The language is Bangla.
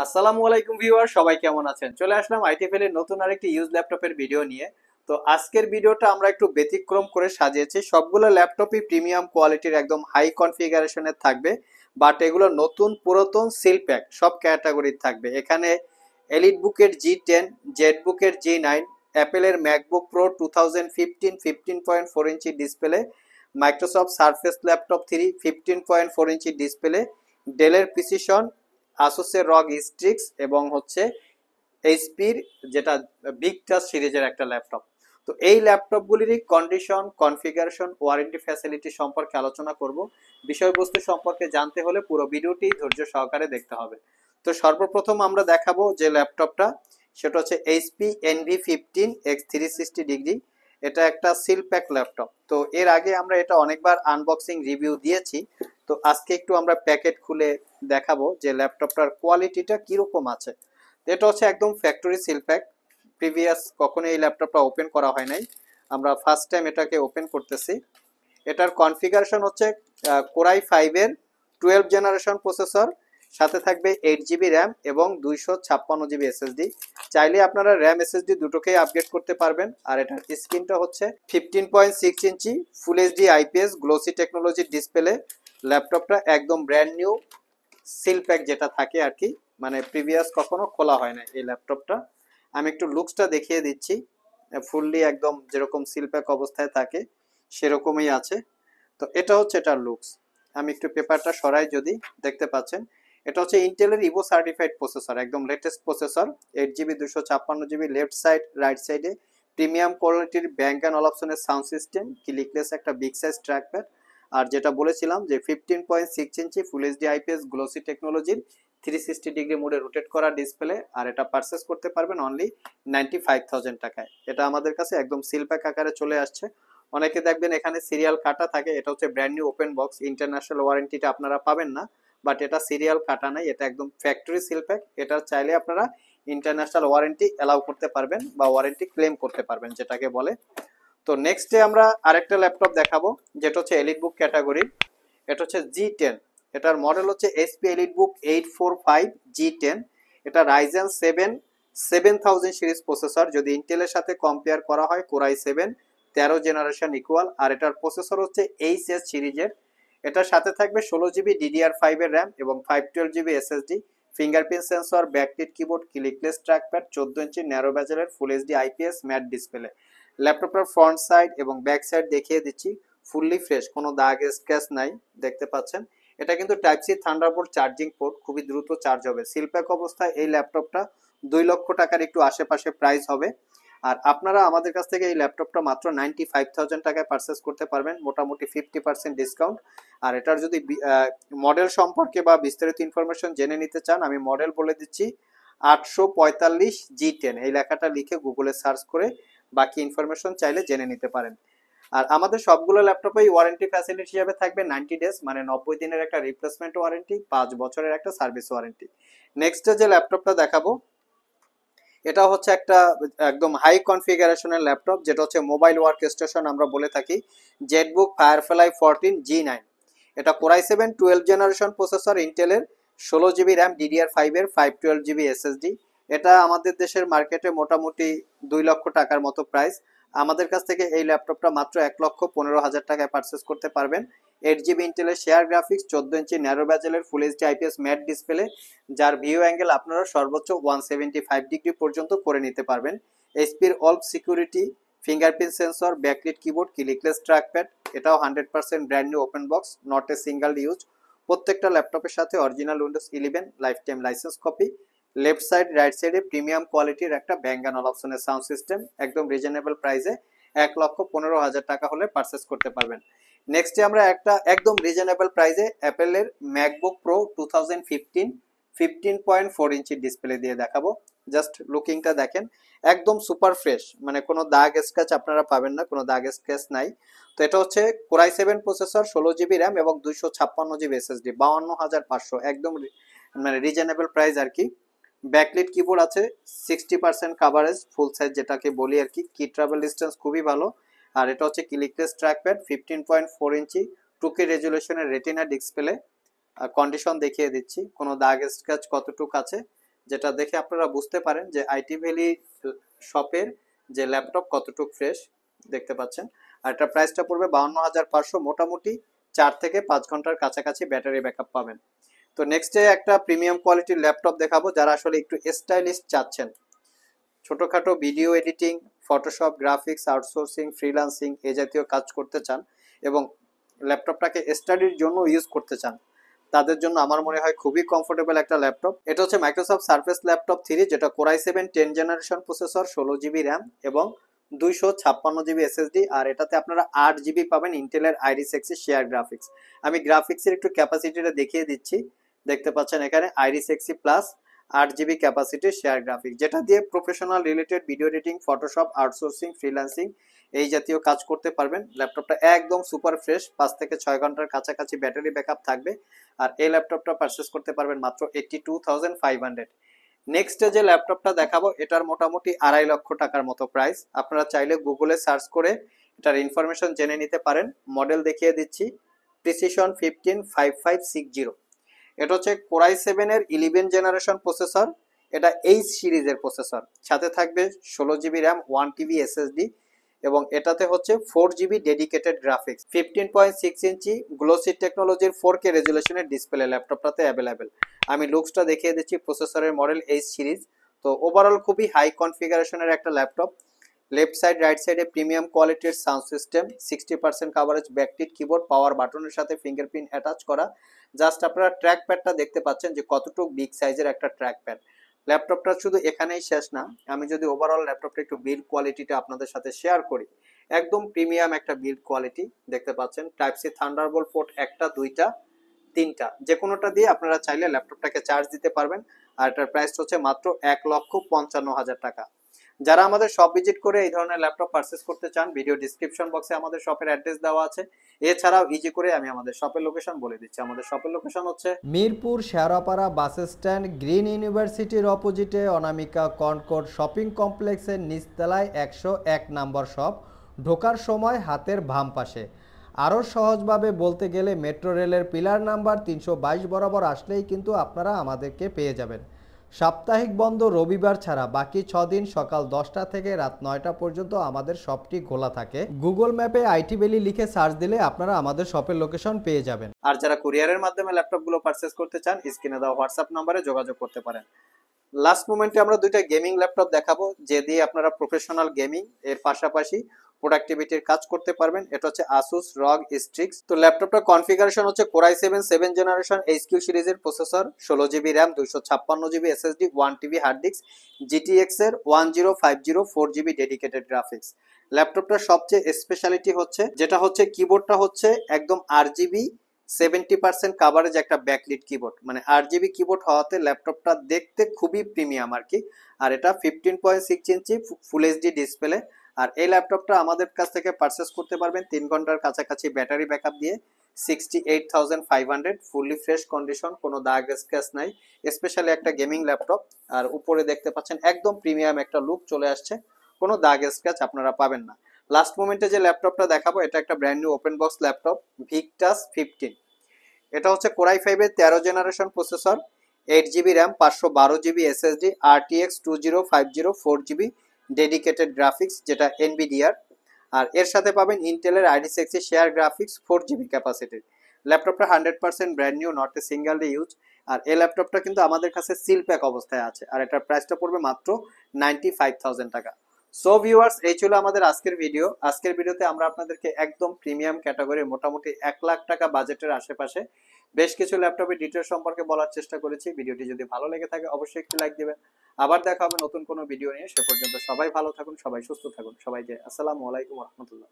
আসসালামু আলাইকুম ভিউয়ার, সবাই কেমন আছেন? চলে আসলাম আইটিএফএল এর নতুন আরেকটি ইউজ ল্যাপটপের ভিডিও নিয়ে। তো আজকের ভিডিওটা আমরা একটু ব্যতিক্রম করে সাজিয়েছি। সবগুলো ল্যাপটপই প্রিমিয়াম কোয়ালিটির একদম হাই কনফিগারেশনের থাকবে, বাট এগুলো নতুন পুরাতন সিল প্যাক সব ক্যাটাগরির থাকবে। এখানে এলিট বুকের G10, জেড বুকের G9, অ্যাপেলের MacBook pro 2015 15.4 inch display, Microsoft surface laptop 3 15.4 inch display, ডেলের প্রিসিশন, আসুসের রগ স্ট্রিক্স এবং হচ্ছে এইচপির যেটা বিগ টাচ সিরিজের একটা ল্যাপটপ। তো এই ল্যাপটপগুলিরই কন্ডিশন, কনফিগারেশন, ওয়ারেন্টি ফ্যাসিলিটি সম্পর্কে আলোচনা করব। বিষয়বস্তু সম্পর্কে জানতে হলে পুরো ভিডিওটি ধৈর্য সহকারে দেখতে হবে। তো সর্বপ্রথম আমরা দেখাবো যে ল্যাপটপটা, সেটা হচ্ছে এইচপি NV15X360 ডিগ্রি। এটা একটা সিল প্যাক ল্যাপটপ। তো এর আগে আমরা এটা অনেকবার আনবক্সিং রিভিউ দিয়েছি। তো আজকে একটু আমরা প্যাকেট খুলে দেখাবো যে ল্যাপটপটার কোয়ালিটিটা কিরকম আছে। এটা হচ্ছে একদম ফ্যাক্টরি সিল প্যাক। প্রিভিয়াস কখনো এই ল্যাপটপটা ওপেন করা হয় নাই, আমরা ফার্স্ট টাইম এটাকে ওপেন করতেছি। এটার কনফিগারেশন হচ্ছে কোরাই 5 এর 12 জেনারেশন প্রসেসর, সাথে থাকবে 8 জিবি র্যাম এবং 256 জিবি এসএসডি। চাইলে আপনারা র্যাম এসএসডি দুটোকেই আপগ্রেড করতে পারবেন। আর এটার স্ক্রিনটা হচ্ছে 15.6 inch full HD IPS glossy টেকনোলজির ডিসপ্লে। ল্যাপটপটা একদম ব্র্যান্ড নিউ সিল প্যাক যেটা থাকে আর কি, মানে প্রিভিয়াস কখনো খোলা হয় না এই ল্যাপটপটা। আমি একটু লুকসটা দেখিয়ে দিচ্ছি। ফুললি একদম যেরকম সিল প্যাক অবস্থায় থাকে সেরকমই আছে। তো এটা হচ্ছে এটার লুকস। আমি একটু পেপারটা সরাই, যদি দেখতে পাচ্ছেন এটা হচ্ছে ইন্টেলের ইভো সার্টিফাইড প্রসেসর, একদম latest processor. 8 GB 256 GB left side, right সাইডে প্রিমিয়াম কোয়ালিটির ব্যাঙ্ক অ্যান্ড অলাপসনের সাউন্ড সিস্টেম, ক্লিকলেস একটা বিগ সাইজ ট্র্যাকপ্যাড। আর যেটা বলেছিলাম যে 15.6 inch full HD IPS glossy টেকনোলজির 360 ডিগ্রি মোডে রোটেট করা ডিসপ্লে। আর এটা পারচেস করতে পারবেন অনলি 95,000 টাকায়। এটা আমাদের কাছে একদম সিল প্যাক আকারে চলে আসছে। অনেকে দেখবেন এখানে সিরিয়াল কাটা থাকে, এটা হচ্ছে brand new open box, international ওয়ারেন্টিটা আপনারা পাবেন না, বাট এটা সিরিয়াল কাটা নাই, এটা একদম ফ্যাক্টরি সিল প্যাক। এটা চাইলে আপনারা ইন্টারন্যাশনাল ওয়ারেন্টি অ্যালাউ করতে পারবেন বা ওয়ারেন্টি ক্লেম করতে পারবেন যেটাকে বলে। তো নেক্সটে আমরা আরেকটা ল্যাপটপ দেখাবো যেটা হচ্ছে এলিট বুক ক্যাটাগরির। এটা হচ্ছে G10। এটার মডেল হচ্ছে এসপি এলিট বুক 845 G10। এটা রাইজেন 7 7000 সিরিজ প্রসেসর। যদি ইন্টেলের সাথে কম্পেয়ার করা হয় কোরাই 7 13 জেনারেশন ইকুয়াল। আর এটার প্রসেসর হচ্ছে এইচএস সিরিজের। এটার সাথে থাকবে 16 জিবি DDR5 এর র্যাম এবং 512 GB SSD, fingerprint sensor, backlit keyboard, clickless trackpad, 14 inch narrow বেজেলের full HD IPS matte display. ল্যাপটপটার ফ্রন্ট সাইড এবং ব্যাক সাইড দেখিয়ে দিচ্ছি, ফুললি ফ্রেশ, কোনো দাগ স্ক্র্যাচ নাই, দেখতে পাচ্ছেন। এটা কিন্তু type C Thunderbolt charging port, খুবই দ্রুত চার্জ হবে। সিলপ্যাক অবস্থায় এই ল্যাপটপটা 2 লক্ষ টাকার একটু আশেপাশে প্রাইস হবে। আর আপনারা আমাদের কাছ থেকে এই ল্যাপটপটা মাত্র 95,000 টাকায় পারচেস করতে পারবেন, মোটামুটি 50% ডিসকাউন্ট। আর এটার যদি মডেল সম্পর্কে বা বিস্তারিত ইনফরমেশন জেনে নিতে চান, আমি মডেল বলে দিচ্ছি 845 G10, এই লেখাটা লিখে গুগলে সার্চ করে বাকি ইনফরমেশন চাইলে জেনে নিতে পারেন। আর আমাদের সবগুলো ল্যাপটপেই ওয়ারেন্টি ফ্যাসিলিটি হিসেবে থাকবে 90 ডেজ, মানে 90 দিনের একটা রিপ্লেসমেন্ট ওয়ারেন্টি, 5 বছরের একটা সার্ভিস ওয়ারেন্টি। নেক্সট যে ল্যাপটপটা দেখাবো এটা হচ্ছে একটা একদম হাই কনফিগারেশনের ল্যাপটপ, যেটা হচ্ছে মোবাইল ওয়ার্ক স্টেশন আমরা বলে থাকি। Jetbook firefly 14 G9। এটা কোরাই 7 12 জেনারেশন প্রসেসর, ইন্টেলের, 16 জিবি র্যাম, DDR5 এর, 512 জিবি এসএসডি। এটা আমাদের দেশের মার্কেটে মোটামুটি 2 লক্ষ টাকার মতো প্রাইস। আমাদের কাছ থেকে এই ল্যাপটপটা মাত্র 1,15,000 টাকায় পারচেস করতে পারবেন। 8 জিবি ইন্টেলের শেয়ার গ্রাফিক্স, 14 ইঞ্চি ন্যারো ব্যাজেলের full HD IPS matte display, যার ভিউ অ্যাঙ্গেল আপনারা সর্বোচ্চ 175 ডিগ্রি পর্যন্ত করে নিতে পারবেন। এইচপির অল্প security, fingerprint sensor, backlit keyboard, clickless trackpad. এটাও 100% brand new open box, not a single use. প্রত্যেকটা ল্যাপটপের সাথে original Windows 11 life time licence copy. Left side right সাইডে প্রিমিয়াম কোয়ালিটির একটা ব্যাঙ্গ অ্যান্ড অলাপসনের সাউন্ড সিস্টেম, একদম রিজনেবল প্রাইসে 1,15,000 টাকা হলে পারচেস করতে পারবেন। নেক্সটে আমরা একটা একদম রিজনেবল প্রাইসে অ্যাপেলের ম্যাকবুক প্রো 2015 15.4 ইঞ্চি ডিসপ্লে দিয়ে দেখাবো। জাস্ট লুকিংটা দেখেন, একদম সুপার ফ্রেশ, মানে কোনো দাগ স্ক্র্যাচ আপনারা পাবেন না, কোনো দাগ স্ক্র্যাচ নাই। তো এটা হচ্ছে কোরাই 7 প্রসেসর, 16 জিবি র্যাম এবং 256 জিবি এসএসডি, 52,500, একদম মানে রিজনেবল প্রাইস আর কি। ব্যাকলিট কিবোর্ড আছে, 60% কাভারেজ, ফুল সাইজ যেটাকে বলি আর কি, কি ট্রাভেল ডিস্টেন্স খুবই ভালো। আর এটা হচ্ছে ক্লিকলেস ট্র্যাকপ্যাড, 15.4 ইঞ্চি 2K রেজুলেশনের রেটিনা ডিসপ্লে। কন্ডিশন দেখিয়ে দিচ্ছি, কোনো দাগ স্ক্র্যাচ কতটুক আছে, যেটা দেখে আপনারা বুঝতে পারেন যে আইটি ভ্যালি শপের যে ল্যাপটপ কতটুকু ফ্রেশ। দেখতে পাচ্ছেন। আর এটা প্রাইসটা পড়বে 52,500, মোটামুটি 4 থেকে 5 ঘন্টার কাছাকাছি ব্যাটারি ব্যাকআপ পাবেন। তো নেক্সটে একটা প্রিমিয়াম কোয়ালিটির ল্যাপটপ দেখাবো যারা আসলে একটু স্টাইলিশ চাচ্ছেন, ছোটখাটো video editing, Photoshop, graphics, outsourcing, freelancing এই জাতীয় কাজ করতে চান এবং ল্যাপটপটাকে স্টাডির জন্য ইউজ করতে চান, তাদের জন্য আমার মনে হয় খুবই কমফোর্টেবল একটা ল্যাপটপ। এটা হচ্ছে মাইক্রোসফট সারফেস ল্যাপটপ 3, যেটা Core i7 10 generation processor, 16 GB RAM এবং 256 জিবি এসএসডি। আর এটাতে আপনারা 8 জিবি পাবেন ইন্টেলের আইরিস এক্সি শেয়ার গ্রাফিক্স। আমি গ্রাফিক্সের একটু ক্যাপাসিটিটা দেখিয়ে দিচ্ছি। দেখতে পাচ্ছেন এখানে আইরিস এক্সি প্লাস 8 জিবি ক্যাপাসিটির শেয়ার গ্রাফিক্স, যেটা দিয়ে professional related video editing, Photoshop, outsourcing, freelancing এই জাতীয় কাজ করতে পারবেন। ল্যাপটপটা একদম সুপার ফ্রেশ, 5 থেকে 6 ঘন্টার কাছাকাছি ব্যাটারি ব্যাকআপ থাকবে। আর এই ল্যাপটপটা পারচেস করতে পারবেন মাত্র 82,500। নেক্সট যে ল্যাপটপটা দেখাবো এটার মোটামুটি 2.5 লক্ষ টাকার মতো প্রাইস। আপনারা চাইলে গুগলে সার্চ করে এটার ইনফরমেশন জেনে নিতে পারেন। মডেল দেখিয়ে দিচ্ছি, প্রিসিশন 155560। এটা হচ্ছে Core i7 এর 11 জেনারেশন প্রসেসর। এটা H সিরিজের প্রসেসর, সাথে থাকবে 16 জিবি র্যাম, 1 TB এসএসডি এবং এটাতে হচ্ছে 4 জিবি ডেডিকেটেড গ্রাফিক্স। 15.6 ইঞ্চি গ্লোসি টেকনোলজির 4K রেজুলেশনের ডিসপ্লে ল্যাপটপটাতে অ্যাভেলেবেল। আমি লুকসটা দেখিয়ে দিচ্ছি। প্রসেসরের মডেল H সিরিজ। তো ওভারঅল খুবই হাই কনফিগারেশনের একটা ল্যাপটপ। লেফট সাইড রাইট সাইডে প্রিমিয়াম কোয়ালিটির sound system, 60% coverage backlit keyboard, power বাটনের সাথে ফিঙ্গারপ্রিন্ট অ্যাটাচ করা। জাস্ট আপনারা ট্র্যাক প্যাডটা দেখতে পাচ্ছেন যে কতটুকু বিগ সাইজের একটা ট্র্যাক প্যাড। ল্যাপটপটা শুধু এখানেই শেষ না, আমি যদি ওভারঅল ল্যাপটপটা একটু বিল্ড কোয়ালিটিটা আপনাদের সাথে শেয়ার করি, একদম প্রিমিয়াম একটা বিল্ড কোয়ালিটি। দেখতে পাচ্ছেন টাইপ সি থান্ডারবোল্ট পোর্ট 1টা 2টা 3টা, যে কোনোটা দিয়ে আপনারা চাইলে ল্যাপটপটাকে চার্জ দিতে পারবেন। আর এটার প্রাইস হচ্ছে মাত্র 1,55,000 টাকা। যারা আমাদের শপ ভিজিট করে এই ধরনের ল্যাপটপ পারচেস করতে চান, ভিডিও ডিসক্রিপশন বক্সে আমাদের শপের অ্যাড্রেস দেওয়া আছে। এছাড়াও ইজি করে আমি আমাদের শপের লোকেশন বলে দিচ্ছি। আমাদের শপের লোকেশন হচ্ছে Mirpur Shewrapara bus stand, green ইউনিভার্সিটির অপোজিটে অনামিকা কনকর্ড শপিং কমপ্লেক্সের নিচতলায় 101 নম্বর শপ। ঢোকার সময় হাতের বাম পাশে। আরও সহজভাবে বলতে গেলে মেট্রো রেলের পিলার নাম্বার 322 বরাবর আসলেই কিন্তু আপনারা আমাদেরকে পেয়ে যাবেন। সাপ্তাহিক বন্ধ রবিবার ছাড়া বাকি 6 দিন সকাল 10টা থেকে রাত 9টা পর্যন্ত আমাদের শপটি খোলা থাকে। গুগল ম্যাপে আইটি ভ্যালি লিখে সার্চ দিলে আপনারা আমাদের শপের লোকেশন পেয়ে যাবেন। আর যারা কুরিয়ারের মাধ্যমে ল্যাপটপগুলো পারচেস করতে চান, স্ক্রিনে দেওয়া হোয়াটসঅ্যাপ নম্বরে যোগাযোগ করতে পারেন। লাস্ট মোমেন্টে আমরা দুইটা গেমিং ল্যাপটপ দেখাবো, যে দিয়ে আপনারা প্রফেশনাল গেমিং এর পাশাপাশি প্রোডাক্টিভিটির কাজ করতে পারবেন। এটা হচ্ছে Asus ROG Strix। তো ল্যাপটপটার কনফিগারেশন হচ্ছে Core i7 7 জেনারেশন HQ সিরিজের processor, 16 GB RAM, 256 GB SSD, 1 TB hard disk, GTX এর 1050 4 জিবি ডেডিকেটেড গ্রাফিক্স। ল্যাপটপটার সবচেয়ে স্পেশালিটি হচ্ছে যেটা হচ্ছে কিবোর্ডটা হচ্ছে একদম RGB 70% কাভারেজ একটা ব্যাকলিট কিবোর্ড, মানে RGB কিবোর্ড হওয়াতে ল্যাপটপটা দেখতে খুবই প্রিমিয়াম আর কি। আর এটা 15.6 ইঞ্চি ফুল এইচডি ডিসপ্লে। আর এই ল্যাপটপটা আমাদের কাছ থেকে পারচেস করতে পারবেন 3 ঘন্টার কাছাকাছি ব্যাটারি ব্যাকআপ দিয়ে, 68,500, ফুললি ফ্রেশ কন্ডিশন, কোনো দাগ স্ক্র্যাচ নাই। স্পেশালি একটা গেমিং ল্যাপটপ। আর উপরে দেখতে পাচ্ছেন একদম প্রিমিয়াম একটা লুক চলে আসছে, কোনো দাগ স্ক্র্যাচ আপনারা পাবেন না। লাস্ট মোমেন্টে যে ল্যাপটপটা দেখাবো এটা একটা brand new open box laptop, Victus 15। এটা হচ্ছে Core i5 এর 13 generation processor, 8 GB RAM, 512 GB SSD, RTX 2050 4 GB dedicated graphics, যেটা NVIDIA। আর এর সাথে পাবেন ইন্টেলের Iris Xe share graphics, 4 GB ক্যাপাসিটির। ল্যাপটপটা 100% brand new, not a single day use. আর এই ল্যাপটপটা কিন্তু আমাদের কাছে সিল প্যাক অবস্থায় আছে। আর এটার প্রাইসটা পড়বে মাত্র 95,000 টাকা। সো ভিউয়ার্স, এই ছিল আমাদের আজকের ভিডিও। আজকের ভিডিওতে আমরা আপনাদেরকে একদম প্রিমিয়াম ক্যাটাগরি, মোটামুটি 1 লাখ টাকা বাজেটের আশেপাশে বেশ কিছু ল্যাপটপের ডিটেল সম্পর্কে বলার চেষ্টা করেছি। ভিডিওটি যদি ভালো লেগে থাকে অবশ্যই একটি লাইক দিবেন। আবার দেখা হবে নতুন কোনো ভিডিও নিয়ে। সে পর্যন্ত সবাই ভালো থাকুন, সবাই সুস্থ থাকুন। সবাইকে আসসালামু আলাইকুম ওয়া রাহমাতুল্লাহ।